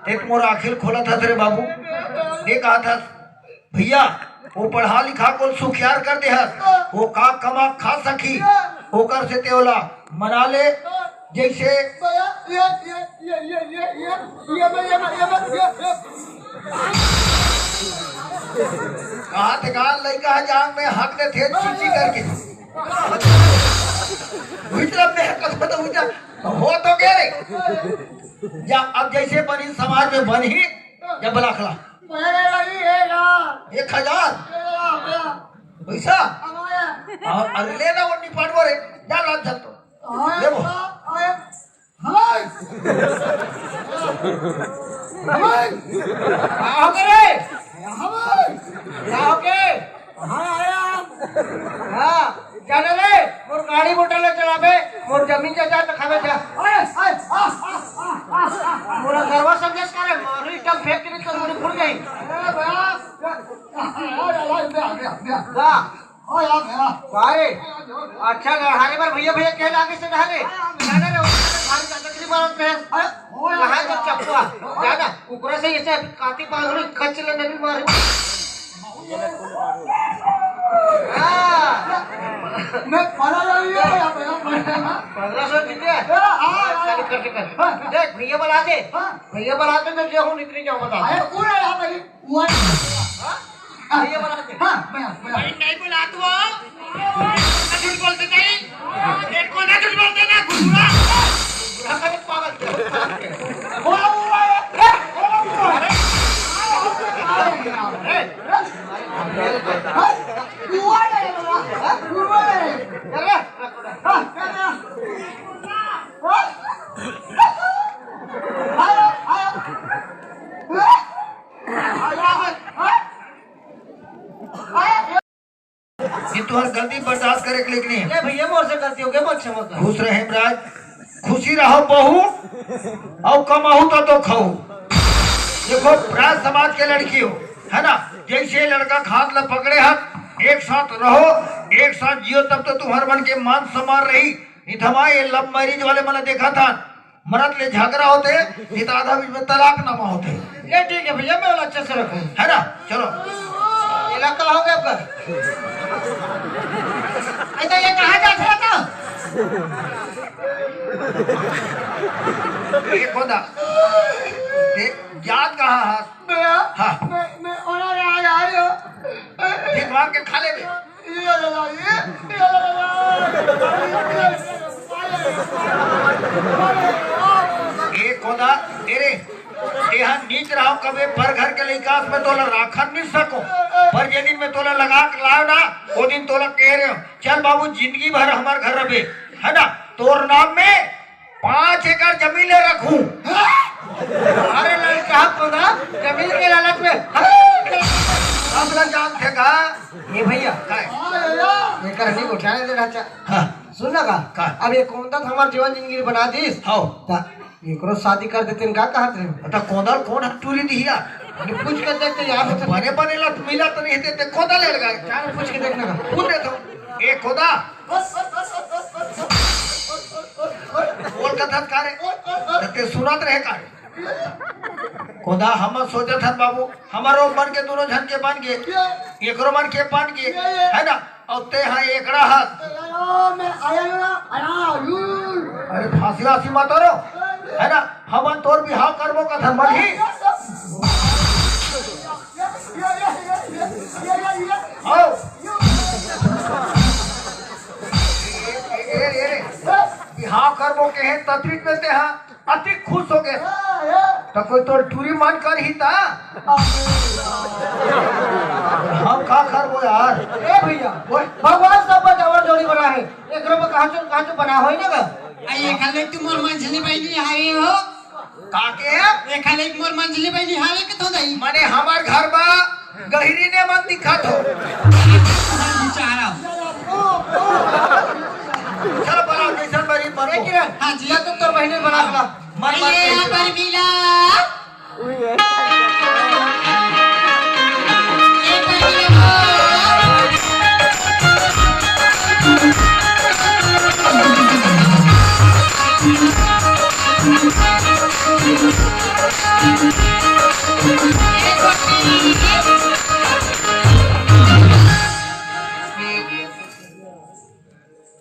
एक मोर आखिर खोला था तेरे बाबू ये कहा था भैया वो पढ़ा लिखा को सुखियार कर दे वो का कमा खा सकी ओकर से तेवला मना ले जैसे कहा थे कहा लड़का जान में हक दे थे चीची करके हो तो गया रे या अब जैसे बनी समाज में बनी या बलाखला 1000 पैसा अरे लेना वो निपाट रे जा लाज चलतो लेबो आओ करे आओ के हां आया हां जाने रे मोर गाड़ी मोटर ले चलाबे मोर जमीन जा जा खावे जा मोरा घरवा संदेश करे मोरी टम फेंक के तो मोरी फूट गई वाह भाई अच्छा गढ़ाने पर भैया भैया कह आगे से ढाले जाने रे भारी चक्री मारत में कहां से चप्पा जाना कुकरा से ऐसे काटी पागड़ी खच ले नहीं मारे मैं पड़ा रही है 1500 दिए देख भैया बुला दे मैं जो हूं निकली जाऊं बता अरे कौन है यहां भाई भैया बुला दे हां भाई नहीं बुला तू झूठ बोलते नहीं एक को ना झूठ बोलते ना गुरुरा बुरा पागल हुआ तुम्हारी गलती बर्दाश्त करे के लिए नहीं भैया मोर से गलती हो गई बहुत क्षमा कर खुश रहे महाराज खुशी रहो बहू और कमाऊ तो खाऊ देखो ब्राह्मण समाज के लड़की हो है ना जैसे लड़का खात ल पकड़े हाथ एक साथ रहो एक साथ जियो तब तो तुम्हारे मन के मान सम्मान रही निधमा ये लव मैरिज वाले मैंने देखा था मरद ले झगड़ा होते नहीं तो आधा बीच में तलाकनामा होते ये ठीक है भैया मैं अच्छे से रखूं है ना चलो इलाका हो गया आपका ऐसा ये कहाँ जा था ये खोदा देख याद कहाँ है हाँ मैं और आया दिखवा के खा ले एक खोदा तेरे यहाँ नीच रहा कभी पर घर के लिकास में तोला राखन नहीं सको पर जे दिन में तोला लगा के लाओ ना वो दिन तोला कह रहे हो चल बाबू जिंदगी भर हमारे घर रहे है ना तोर नाम में 5 एकड़ जमीन ले रखूं अरे लड़का खोदा जमीन के लालच में अब लग जान थे का ये भैया ये करनी को उठाने देना हाँ सुन ना का अब ये कौन था हमारे जीवन जिंदगी बना दीस हाँ एकरो शादी कर देते का कहत रहे अता कोदल कौन टूरी दिया पूछ के देखते यार बने बने लट मिला तो नहीं देते खोदा ले लगा चार पूछ के देखने का पूछ दे तो ए खोदा बोल कथा करे ते सुनत रहे का खोदा हम सोचे था बाबू हमारो मन के दोनों झन के बन गए एकरो मन के बन गए है ना और ते हां एकड़ा हाथ मैं आया अरे फांसी वासी मत रो है ना हम तोर बिहाव करबो कथा मही आओ बिहाव करबो के है तत्विक में ते हां अति खुश हो गए तो कोई तोर टूरी मान कर ही था हम का करबो यार ए भैया भगवान सब जवर जोड़ी बना है एकरो में कहां से बना होई ना का ये खाले तुमर मंझली बैली हाई हो काके ये खाले तुमर मंझली बैली हाले के तो दई माने हमार घर बा गहरी ने मन दिखत हो बेचारा चलो बड़ा कैसन बड़ी बने के हां जिया तो तोर बहने बना ला मर मर ये पर मिला Thank you.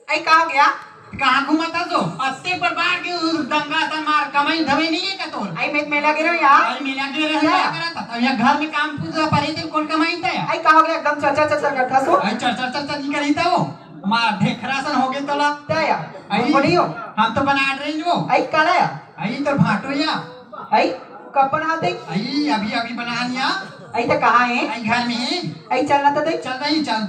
आई कहाँ हो गया? कहाँ घुमाता जो पत्ते पर बाढ़ के दंगा ता मार कमाई धवे नहीं है का तोर आई मैं मेला गिरो यार आई मेला गिरो है क्या करता अब यहां घर में काम पूजा पड़ी थी कौन कमाई था आई कहाँ हो गया एकदम चर्चा चर्चा करता सो आई चर्चा नहीं करी था वो मार ढेखरासन हो गए तोला क्या आई बढ़ियो हम तो बना रहे हैं वो आई काला या आई तो भाटो या आई कब बना दे आई अभी बना लिया आई तो कहाँ है आई घर में है आई चलना तो दे चल रही चल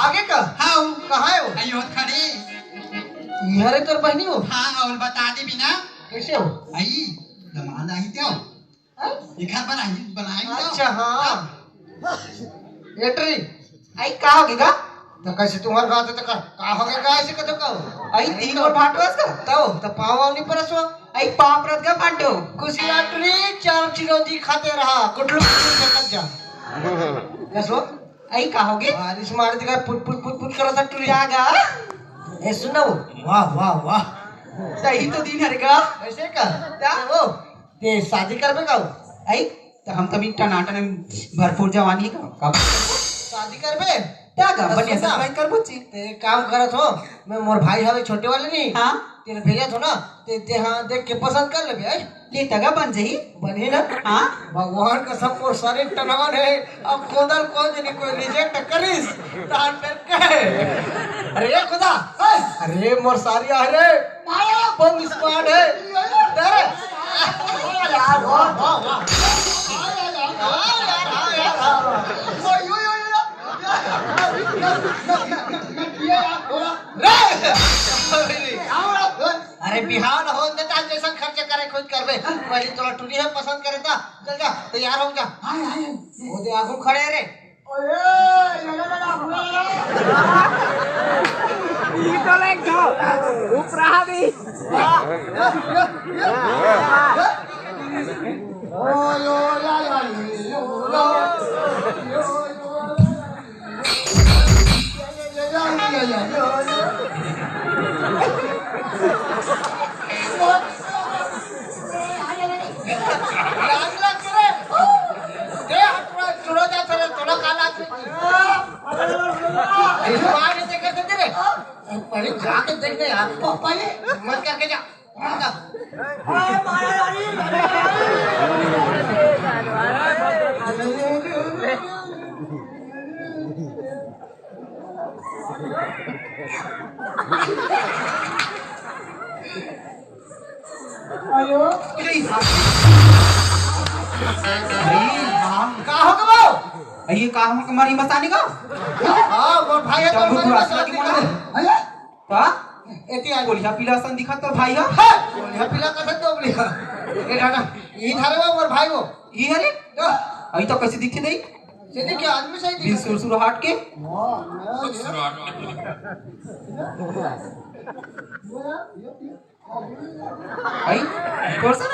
आगे का हाँ कहाँ है वो अयो खड़े यार तोर बहनी हो हाँ और बता दे बिना कैसे हो आई दमाद आई त्यो ये घर बनाई अच्छा हाँ एटरी आई का हो गया तो कैसे तुम्हार बात है तो का हो गया ऐसे कतो का आई तीन और भाटवास का तो पाव नहीं परसवा आई पाव परत का भाटो खुशी आटरी चार चिरौंजी खाते रहा कुटलू फेंकत जा कैसो आई का हो गया बारिश मार दिखा पुट करो सा टूरी जागा ए सुनो वाह सही तो दिन हरेगा ऐसे का क्या वो ते शादी करबे का आई तो हम तभी टनाटन भरपूर जवानी का कब शादी करबे क्या का बढ़िया से भाई करबो ची ते काम करत हो मैं मोर भाई हवे छोटे वाले नहीं हां तेरे भेजा तो ना ते हां देख के पसंद कर लेबे आई ले तगा बन जाई बने ना हां भगवान का सब मोर शरीर टनवन है अब कोदल को जनी कोई रिजेक्ट करिस तान पर कहे अरे खुदा अरे मोर सारी अरे बम स्क्वाड है तेरे यार वाह अरे बिहान हो देता जैसा खर्च करे खुद करबे पहले तोला टूरी है पसंद करे ता चल जा तैयार हो जा वो दे आगू खड़े रे ई तो लेक जाओ उपरा भी ओ यो या पहले जाके देख ले यार पहले मत करके जा आयो का हो गो ये का हम कमारी बताने का हां वो भाई है तो का एती आ गोलिया पीला सन दिखा तो भाई है गोलिया पीला कसे तो बोलिया ए दादा ई थारे वो मोर भाई वो ई हरे आई तो कैसे दिखे नहीं सीधे के आदमी सही दिन सुरसुर हाट के आई कोर्स ना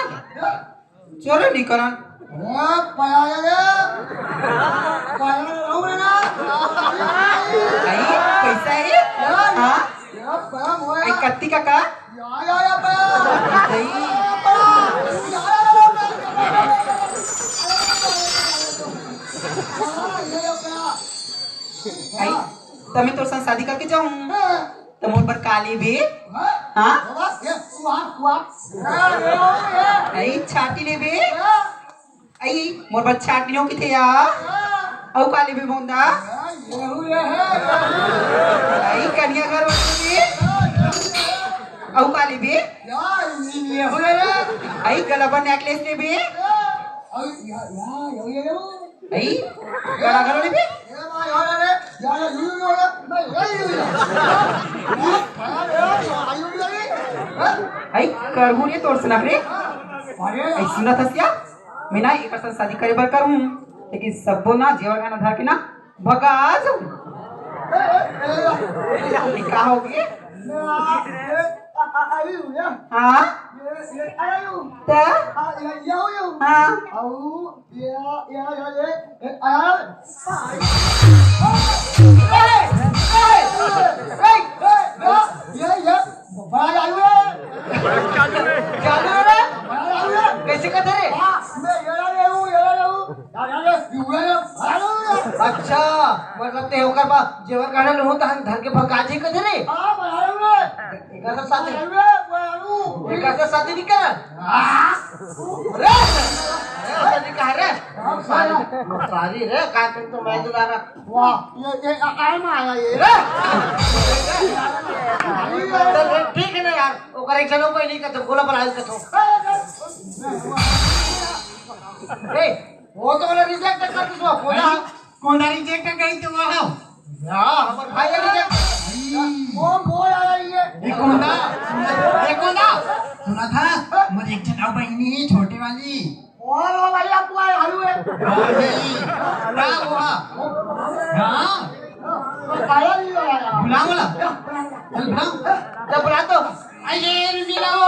चलो निकलन पाया रे पाया रो ना आई कैसा है हां पाया मोया आई कत्ती का या पाया आई आई तमे तोर संग शादी करके जाऊं तो मोर पर काली भी हां आई छाटी ले बे आई मोर पर छाटी नो किथे या औ काली भी मोंदा आई कन्या घर वाली औ काली भी आई गला पर नेकलेस ले बे आई गला घर ले बे आई करहु रे तोर सुना रे आई सुना थसिया मी ना एक असं शादी करे बर करूं लेकिन सबो ना जेवर खाना धर के ना भगा जाऊं क्या हो गया हाँ क्या कैसे कहते रे अच्छा मतलब ते होकर बा जेवर काढा लो तो हम धर के भगाजे कधे रे एकाचा साथी नहीं कर रे साथी कहा रे सारी रे काय करतो मैं तो दारा वाह ये काय माया ये रे ठीक है ना यार ओकर एक जनो कोई नहीं करतो गोला पर आइल करतो ए वो तो वाला रिजेक्ट कर दो कौन रिजेक्ट करी तो वो हो हां हमर भाई रिजेक्ट कौन आया ये कौन सुना था मुझे एक जन बहनी छोटे वाली ओ भाई आपको आलू है क्या हुआ हां आया नहीं आया बुला चल बुला तो आइए मिलाओ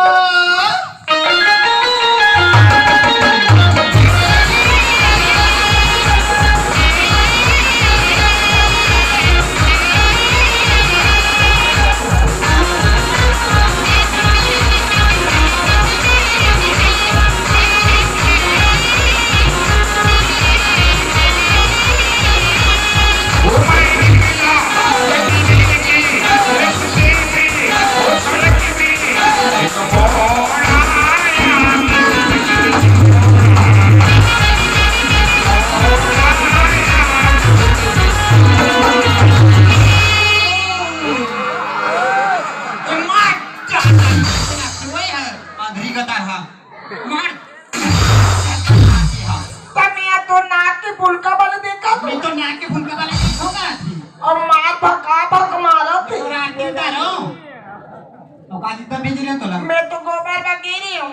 मैं तो गोबर का गिरी हूँ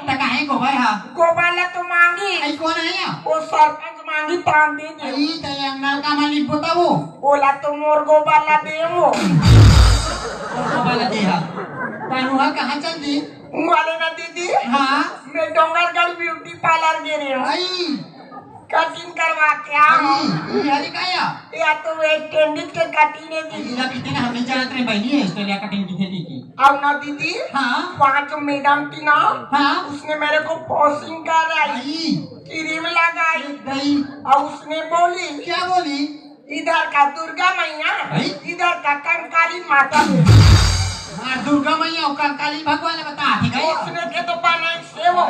गोबर हाँ गोबर ला तो मांगी कौन है वो सरपंच मांगी तान दे का मालिक बताओ बोला तो मोर गोबर ला दे वो गोबर ला दे हाँ तानुहा कहाँ चल दी वाले ना दीदी हाँ मैं डोंगरगढ़ ब्यूटी पार्लर गिरी हूँ कटिंग करवा के आओ यारी काया या तो वेस्ट इंडीज के कटिंग है दीदी ना बीते ना हमें जानते हैं बहनी है ऑस्ट्रेलिया कटिंग की खेती की अब ना दीदी हाँ वहाँ जो मैडम थी ना हाँ उसने मेरे को पॉसिंग कराई क्रीम लगाई और उसने बोली क्या बोली इधर का दुर्गा मैया इधर का कंकाली माता दुर्गा मैया और कंकाली भगवान बता उसने के तो पाना से वो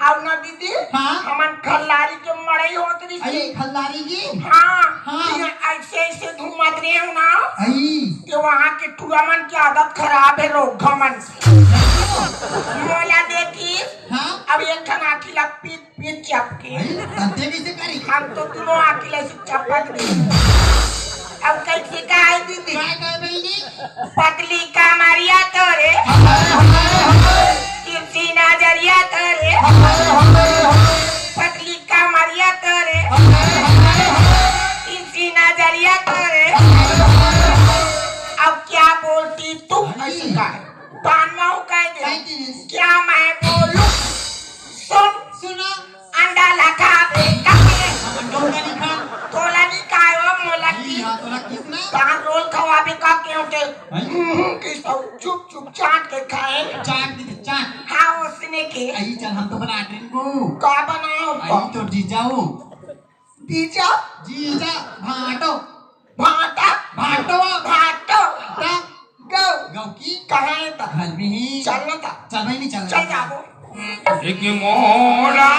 अब ना दीदी हाँ हमन खल्लारी के मड़ई होत रही थी खल्लारी जी हाँ हाँ ऐसे ऐसे घूमत रहे हो ना कि वहाँ के टूरामन की आदत खराब है रोगमन मोला देखी हाँ अब एक ठन आखिला पीट पीट चपके अंते कैसे करी हम तो दोनों आखिला से चपक दी अब कैसे का है दीदी काय बहनी पतली का मारिया तोरे तिरछी नजरिया तोरे पतली का मारिया तोरे तिरछी नजरिया तोरे अब क्या बोलती तू ऐसे का पानमाऊ कह दे क्या मैं बोलूं सुन सुनो अंडा लगा दे तोला नहीं खाओ मोला की पान रोल खवाबे का क्यों के चुप चुप चाट के खाए चाट हाँ उसने के आई चल हम तो बना ड्रिंक का बनाओ आई तो जीजाऊ जीजा जीजा भाटो भाटा भाटो भाटो गो गो की कहाँ है ता घर में ही चलना था चल भाई नहीं चल जाओ एक मोड़ा